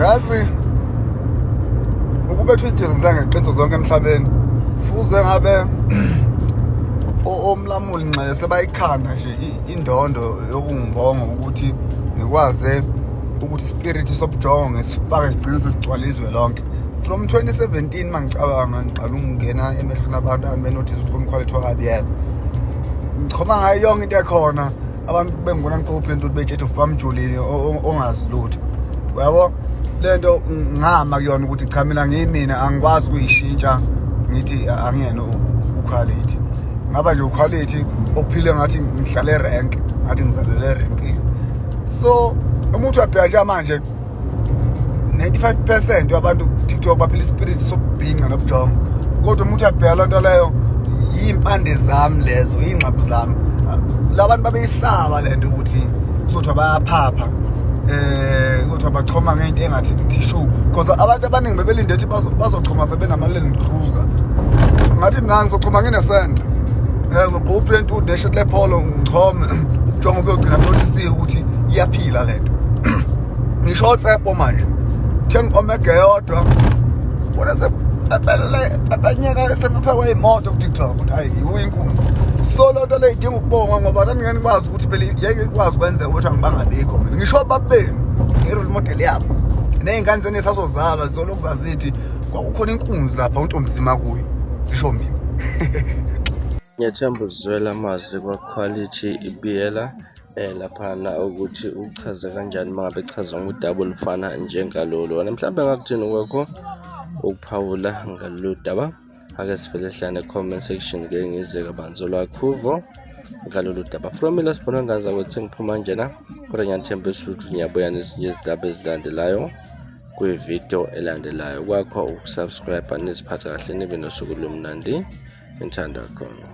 yazi ukube twist yezenzanga ngeqiniso zonke emhlabeni fuze ngabe omlamuli nxa sebayikhanda nje indondo yokungimbonga ukuthi ngikwaze ukuthi spirit sobujongo ngesifaka sigcine sigcwalizwe lonke from 2017 mangicabanga ngiqala ukungena emehlweni abantu benotice ukuthi umquality wakabiyela ngichoma ngayo yonke into ekhona abantu bengibona ngiqophe into bethethe ufamjulile ongazi lutho yabo lento ngama kuyona ukuthi cha mina ngiyimina angikwazi ukuyishintsha ngithi angiyena uquality ngaba nje uquality ophile ngathi ngihlale rank ngathi ngizalele rank so umuntu uyabheka manje 95% yabantu TikTok baphila ispirit sobhinqa nobujongo kodwa umuntu uyabheka lento leyo yimpande zami lezo ingxabu zami labantu babeyisaba lento ukuthi sothi bayaphapha ukuthi bachoma ngento engathi tissue because abantu abaningi bebelinde ukuthi bazochoma sebenama Land Cruiser ngathi mina ngizochoma nginesend ngiqophe into udeshe le polo ngichome ubujongo buyogcina notice ukuthi iyaphila lento ngisho WhatsApp manje thenga omega yodwa bona se abanyaka semapha kwayimoto ku TikTok ukuthi hayi uyinkunzi so lonto le idinga ukubonga ngoba ngani kwazi ukuthi phela yeke ikwazi kwenza ukuthi angibangabikho mina ngisho babeni ngerole model yabo nezingane zene sasozalwa zolo kuzazithi kwakukhona inkunzi lapha untombizima kuyo zisho mina Ngiyathemba uzwela amazwi kwa-quality ibiyela laphana ukuthi uchaze kanjani mangabe echaza ngudouble fana njengalolo wena mhlawumbe ngakuthini kwakho ukuphawula ngalolu daba ake sivele hlane comment section ke ngize kabanzo lwakhuvo ngalolu daba from ila sibona ngaza ukuthi ngiphuma njena kodwa ngiyathemba ukuthi ngiyabuya nezinye izindaba ezilandelayo kwi-video elandelayo kwakho ukusubscribe nisiphatha kahle nibe nosuku lomnandi ngithanda khona